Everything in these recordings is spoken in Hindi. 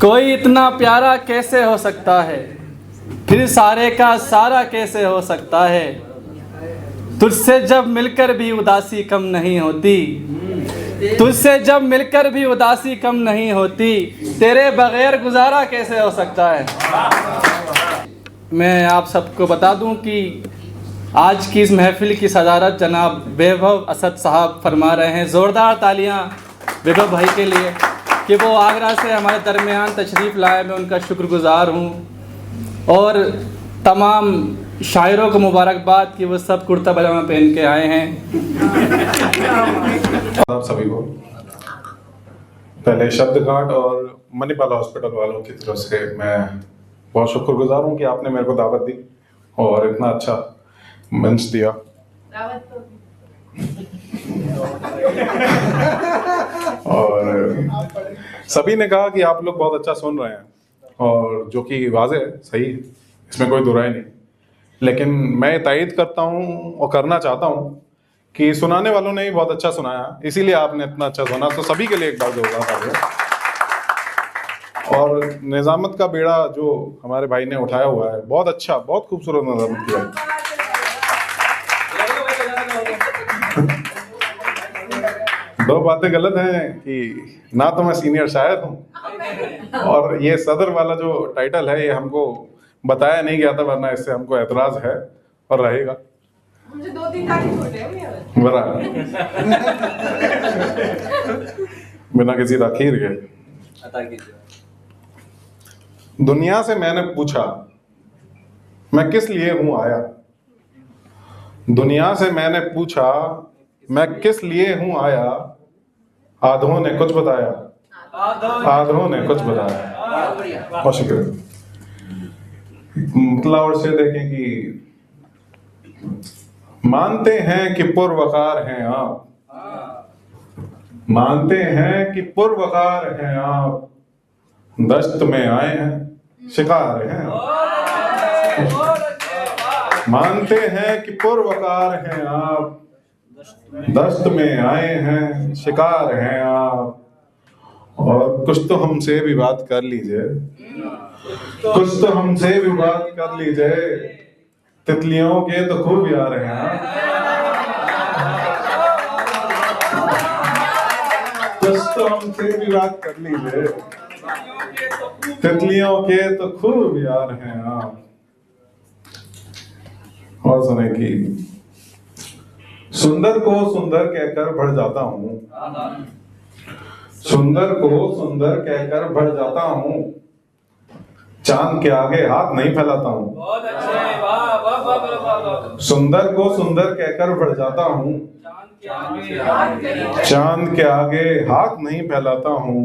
कोई इतना प्यारा कैसे हो सकता है, फिर सारे का सारा कैसे हो सकता है। तुझसे जब मिलकर भी उदासी कम नहीं होती, तुझसे जब मिलकर भी उदासी कम नहीं होती, तेरे बगैर गुजारा कैसे हो सकता है। मैं आप सबको बता दूं कि आज की इस महफिल की सदारत जनाब वैभव असद साहब फरमा रहे हैं। ज़ोरदार तालियां वैभव भाई के लिए कि वो आगरा से हमारे दरमियान तशरीफ़ लाए। मैं उनका शुक्रगुज़ार हूँ और तमाम शायरों को मुबारकबाद कि वो सब कुर्ता पजामा पहन के आए हैं। आप सभी को पहले शब्दघाट और मणिपाल हॉस्पिटल वालों की तरफ से मैं बहुत शुक्रगुजार हूँ कि आपने मेरे को दावत दी और इतना अच्छा मंच दिया। और सभी ने कहा कि आप लोग बहुत अच्छा सुन रहे हैं, और जो कि वाज़ेह है, सही है, इसमें कोई दुराई नहीं। लेकिन मैं तायद करता हूँ और करना चाहता हूँ कि सुनाने वालों ने ही बहुत अच्छा सुनाया, इसीलिए आपने इतना अच्छा सुना। तो सभी के लिए एक बार जोरदार तालियां। और निजामत का बेड़ा जो हमारे भाई ने उठाया हुआ है, बहुत अच्छा, बहुत खूबसूरत निजामत की भाई। दो बातें गलत हैं कि ना तो मैं सीनियर शायर हूँ और ये सदर वाला जो टाइटल है ये हमको बताया नहीं गया था, वरना इससे हमको एतराज है और रहेगा। मुझे 2-3 तारीख हो गए बरा बिना किसी ताखीर के दुनिया से मैंने पूछा मैं किस लिए हूं आया। दुनिया से मैंने पूछा मैं किस लिए हूं आया। आधों ने कुछ बताया, आधों ने कुछ बताया। बहुत शुक्रिया। मतलब और से देखें कि मानते हैं कि पुरवकार हैं आप, मानते हैं कि पुरवकार हैं आप, दश्त में आए हैं शिकार हैं आप। मानते हैं कि पुरवकार हैं आप, दश्त में आए हैं शिकार हैं आप। और कुछ तो हमसे भी बात कर लीजिए, कुछ तो हमसे भी बात कर लीजिए, तितलियों के तो खूब यार हैं आप। कुछ तो हमसे भी बात कर लीजिए, तितलियों के तो खूब यार हैं आप। और सुने कि सुंदर को सुंदर कहकर बढ़ जाता हूँ, सुंदर को सुंदर कहकर बढ़ जाता हूँ, चांद के आगे हाथ नहीं फैलाता हूँ। सुंदर को सुंदर कहकर बढ़ जाता हूँ, चांद के आगे हाथ नहीं फैलाता हूँ।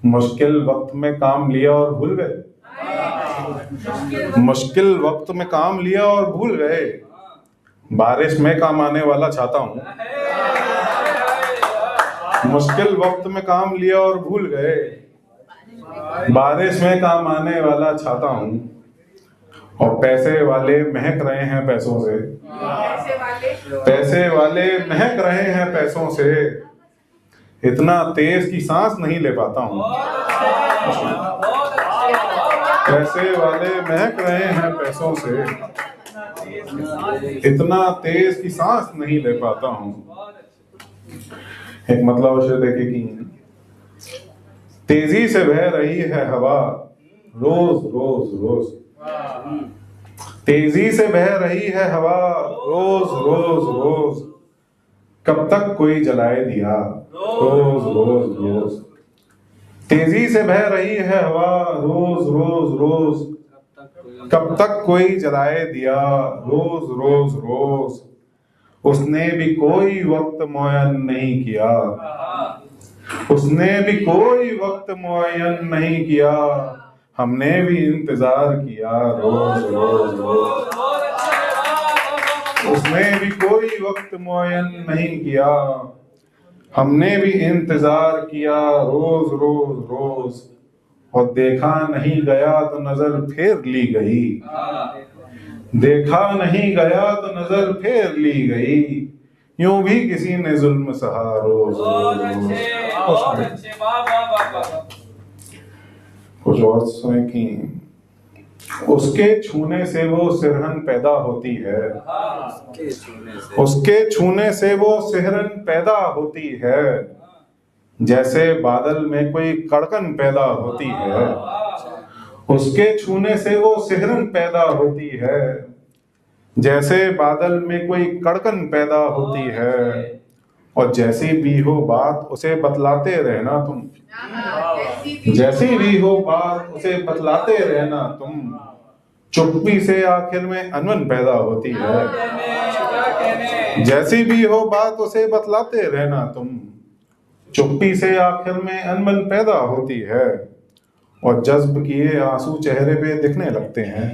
मुश्किल वक्त में काम लिया और भूल गए, मुश्किल वक्त में काम लिया और भूल गए। बारिश में काम आने वाला छाता हूँ, मुश्किल वक्त में काम लिया और भूल गए। बारिश में काम आने वाला छाता हूँ। और पैसे वाले महक रहे हैं पैसों से, पैसे वाले महक रहे हैं पैसों से, इतना तेज की सांस नहीं ले पाता हूँ। पैसे वाले महक रहे हैं पैसों से, इतना तेज की सांस नहीं ले पाता हूँ। एक मतलब उसे देखे कि तेजी से बह रही है हवा रोज रोज रोज, तेजी से बह रही है हवा रोज रोज रोज, कब तक कोई जलाए दिया रोज रोज रोज। तेजी से बह रही है हवा रोज रोज रोज, कब तक कोई जलाए दिया रोज रोज रोज। उसने भी कोई वक्त मुअय्यन नहीं किया, उसने भी कोई वक्त मुअय्यन नहीं किया, हमने भी इंतजार किया रोज रोज रोज। उसने भी कोई वक्त मुअय्यन नहीं किया, हमने भी इंतजार किया रोज रोज रोज। और देखा नहीं गया तो नजर फेर ली गई, देखा नहीं गया तो नजर फेर ली गई। यूं भी किसी ने जुल्म सहा रोज बहुत रोज अच्छे, बहुत अच्छे, वाह वाह वाह वाह। कुछ और सुने कि उसके छूने से वो सिरहन पैदा होती है, उसके छूने से वो सिहरन पैदा होती है, जैसे बादल में कोई कड़कन पैदा होती है। उसके छूने से वो सिहरन पैदा होती है, जैसे बादल में कोई कड़कन पैदा होती है। और जैसी भी हो बात उसे बतलाते रहना तुम, जैसी भी हो बात उसे बतलाते रहना तुम, चुप्पी से आखिर में अनबन पैदा होती है। जैसी भी हो बात उसे बतलाते रहना तुम, चुप्पी से आखिर में अनबन पैदा होती है। और जज्ब किए आंसू चेहरे पे दिखने लगते हैं,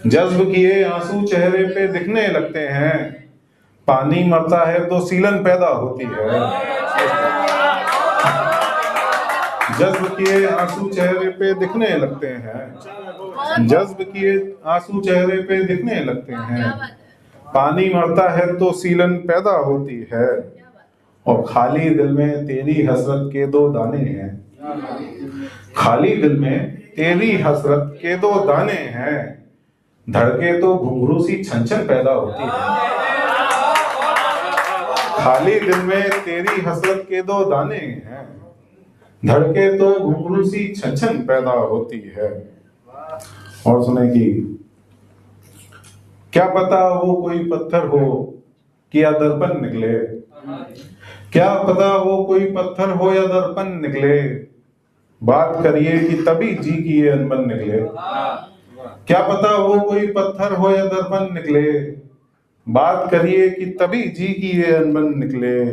जज्ब किए आंसू चेहरे पे दिखने लगते हैं, पानी मरता है तो सीलन पैदा होती है। जज्ब किए आंसू चेहरे पे दिखने लगते हैं, जज्ब किए आंसू चेहरे पे दिखने लगते हैं, पानी मरता है तो सीलन पैदा होती है। और खाली दिल में तेरी हसरत के दो दाने हैं, खाली दिल में तेरी हसरत के दो दाने हैं, धड़के तो घुंघरू सी छन छन पैदा होती है। खाली दिल में तेरी हसरत के दो दाने हैं, धड़के तो घुंघरू सी छन छन पैदा होती है। और सुने कि क्या पता वो कोई पत्थर हो कि या दर्पण निकले, क्या पता वो कोई पत्थर हो या दर्पण निकले, बात करिए कि तभी जी की ये अनबन निकले। क्या पता वो कोई पत्थर हो या दर्पण निकले, बात करिए कि तभी जी की ये अनबन निकले।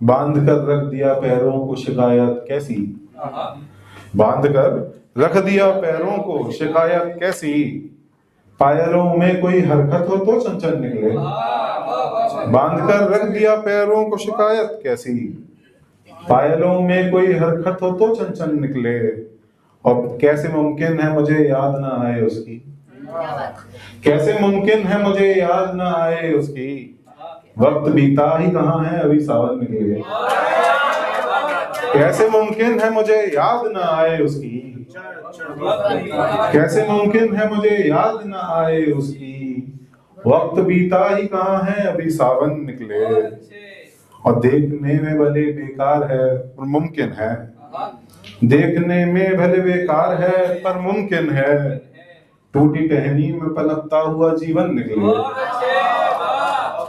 बांध कर रख दिया पैरों को शिकायत कैसी, बांध कर रख दिया पैरों को शिकायत कैसी, पायलों में कोई हरकत हो तो चंचल निकले। बांध कर रख दिया पैरों को शिकायत कैसी, पायलों में कोई हरकत हो तो चंचल निकले। और कैसे मुमकिन है मुझे याद ना आए उसकी, कैसे मुमकिन है मुझे याद ना आए उसकी, वक्त बीता ही कहाँ है अभी सावन निकले। कैसे मुमकिन है मुझे याद ना आए उसकी, कैसे मुमकिन है मुझे याद ना आए उसकी, वक्त बीता ही कहाँ है अभी सावन निकले। और देखने में भले बेकार है पर मुमकिन है, देखने में भले बेकार है पर मुमकिन है, टूटी टहनी में पनपता हुआ जीवन निकले।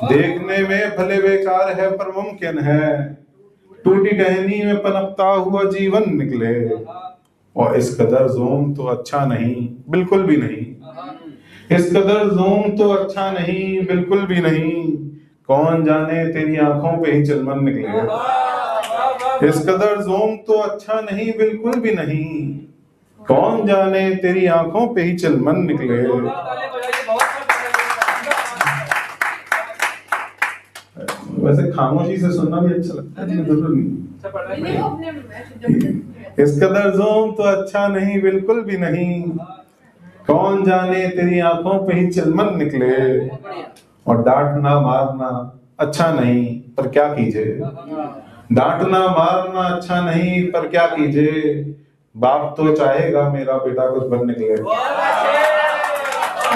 देखने में भले बेकार है पर मुमकिन है, टूटी टहनी में पनपता हुआ जीवन निकले। और इस कदर ज़ोम तो अच्छा नहीं बिल्कुल भी नहीं, इस कदर ज़ोम तो अच्छा नहीं बिल्कुल भी नहीं, कौन जाने तेरी आंखों पे ही चिलमन निकले। इस कदर ज़ोम तो अच्छा नहीं बिल्कुल भी नहीं, कौन जाने तेरी आंखों पे ही चिलमन निकले। वैसे खामोशी से सुनना भी अच्छा लगता है, जरूर नहीं। इस कदर ज़ोम तो अच्छा नहीं बिल्कुल भी नहीं, कौन जाने तेरी आंखों पे ही चिलमन निकले। और डांटना मारना अच्छा नहीं पर क्या कीजिए, डांटना मारना अच्छा नहीं पर क्या कीजिए, बाप तो चाहेगा मेरा बेटा कुछ बन निकले।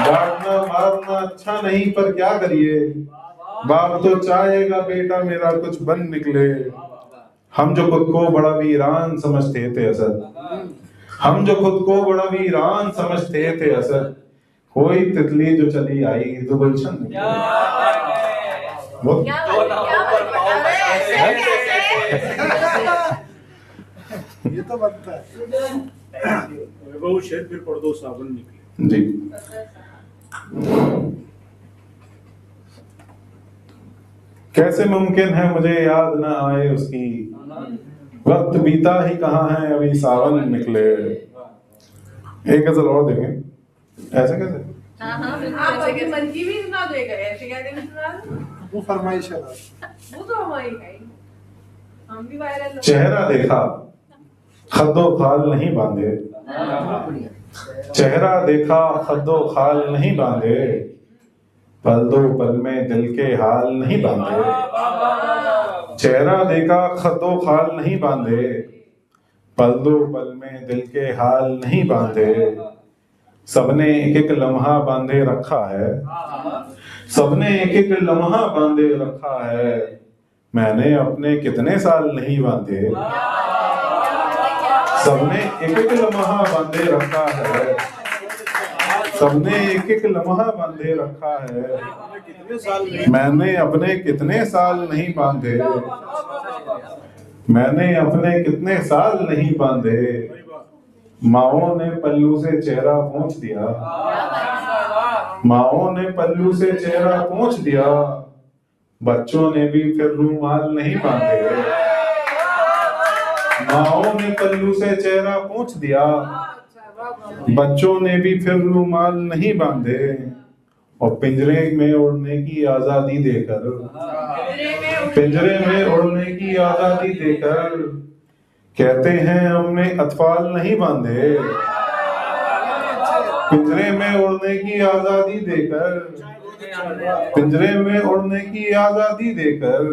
डांटना मारना अच्छा नहीं पर क्या करिए, बाप तो चाहेगा बेटा मेरा कुछ बन निकले। हम जो खुद को बड़ा वीरान समझते थे असद, हम जो खुद को बड़ा वीरान समझते थे असद, कोई तितली जो चली आई तो गुलशन ये तो बनता है। वो शेर फिर पढ़ दो सावन निकले जी। कैसे मुमकिन है मुझे याद ना आए उसकी, वक्त बीता ही कहाँ है अभी सावन निकले। एक गजल और देखें। ऐसे कैसे? आप अपने मन की भी सुना दो, ऐसे क्या देंगे सुना दो? वो फरमाइश है, वो तो हमारी है, हम भी वायरल हो। चेहरा देखा खद्दो खाल नहीं बांधे, चेहरा देखा खद्दो खाल नहीं बांधे, पल दो पल में दिल के हाल नहीं बांधे, चेहरा देखा खतो खाल नहीं बांधे, पल दो पल में दिल के हाल नहीं बांधे। सबने एक एक लम्हा बांधे रखा है, सबने एक एक लम्हा बांधे रखा है, मैंने अपने कितने साल नहीं बांधे। सबने एक एक लम्हा बांधे रखा है, सबने एक एक लम्हा बांधे रखा है, मैंने अपने कितने साल नहीं बांधे, मैंने अपने कितने साल नहीं बांधे। माओ ने पल्लू से चेहरा पोंछ दिया, माओ ने पल्लू से चेहरा पोंछ दिया, बच्चों ने भी फिर रूमाल नहीं बांधे। माओ ने पल्लू से चेहरा पोंछ दिया, बच्चों ने भी फिर रूमाल नहीं बांधे। और पिंजरे में उड़ने की आजादी देकर, पिंजरे में उड़ने की आजादी देकर, कहते हैं हमने अतफाल नहीं बांधे। पिंजरे में उड़ने की आजादी देकर, पिंजरे में उड़ने की आजादी देकर,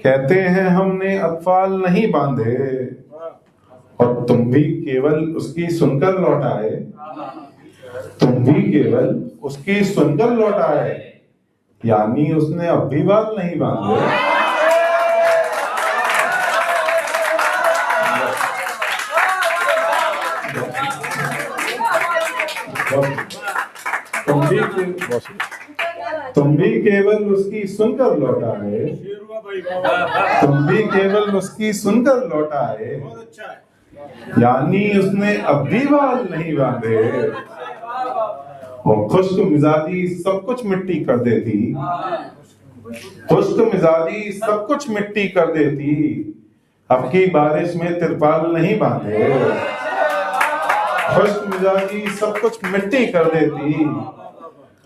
कहते हैं हमने अतफाल नहीं बांधे। और तुम भी केवल उसकी सुनकर लौट आए, तुम भी केवल उसकी सुनकर लौट आए, यानी उसने अब भी बाल नहीं बांधे। तुम भी केवल उसकी सुनकर लौट आए, तुम भी केवल उसकी सुनकर लौट आए, यानी उसने अब भी बाल नहीं बांधे। और खुश्क मिजाजी सब कुछ मिट्टी कर देती, खुश्क मिजाजी सब कुछ मिट्टी कर देती, अब की बारिश में तिरपाल नहीं बांधे। खुश्क मिजाजी सब कुछ मिट्टी कर देती,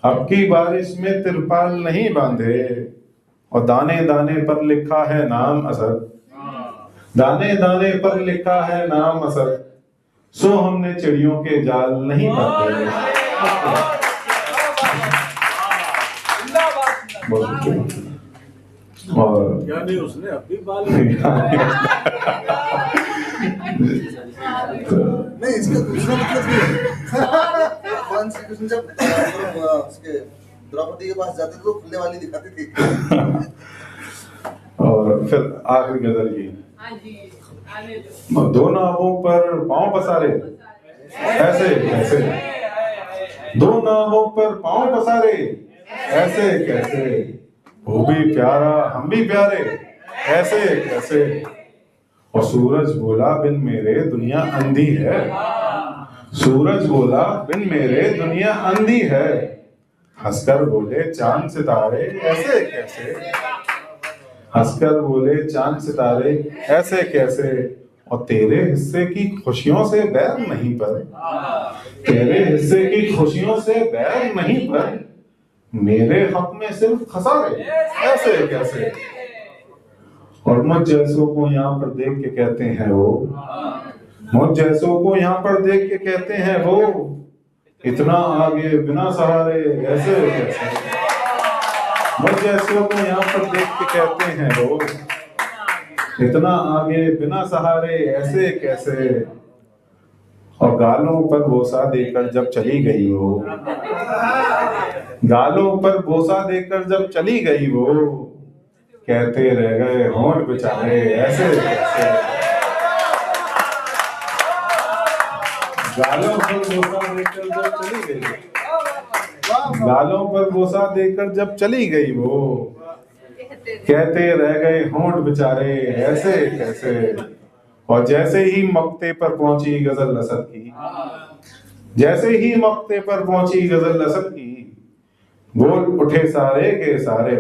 अब की बारिश में तिरपाल नहीं बांधे। और दाने दाने पर लिखा है नाम असद, दाने दाने पर लिखा है नाम असद, सो हमने चिड़ियों के जाल नहीं बांधे। और यानी उसने अभी बाल नहीं, इसका दूसरा मतलब भी है। भगवान श्री कृष्ण जब उसके द्रौपदी के पास जाते थे तो खुलने वाली दिखाते थे। और फिर आखिरी गजल की, दो नावों पर पांव पसारे ऐसे कैसे, दो नावों पर पांव पसारे ऐसे कैसे, वो भी प्यारा हम भी प्यारे ऐसे कैसे। और सूरज बोला बिन मेरे दुनिया अंधी है, सूरज बोला बिन मेरे दुनिया अंधी है, हंसकर बोले चांद सितारे ऐसे कैसे, हंसकर बोले चांद सितारे ऐसे कैसे। और तेरे हिस्से की खुशियों से बैर नहीं पर, तेरे हिस्से की खुशियों से बैर नहीं पर, मेरे हक में सिर्फ खसारे ऐसे कैसे। और मुझ जैसों को यहाँ पर देख के कहते हैं वो, मुझ जैसों को यहाँ पर देख के कहते हैं वो, इतना आगे बिना सहारे ऐसे कैसे। मुझ जैसों को यहाँ पर देख के कहते हैं वो, इतना आगे बिना सहारे ऐसे कैसे। और गालों पर बोसा देकर जब चली गई वो, गालों पर बोसा देकर जब चली गई वो, कहते रह गए होंठ बेचारे ऐसे कैसे। गालों पर बोसा देकर जब चली गई, गालों पर बोसा देकर जब चली गई वो, कहते रह गए होंठ बेचारे ऐसे कैसे। और जैसे ही मक्ते पर पहुंची गजल असद की, जैसे ही मक्ते पर पहुंची गजल असद की, बोल उठे सारे के सारे।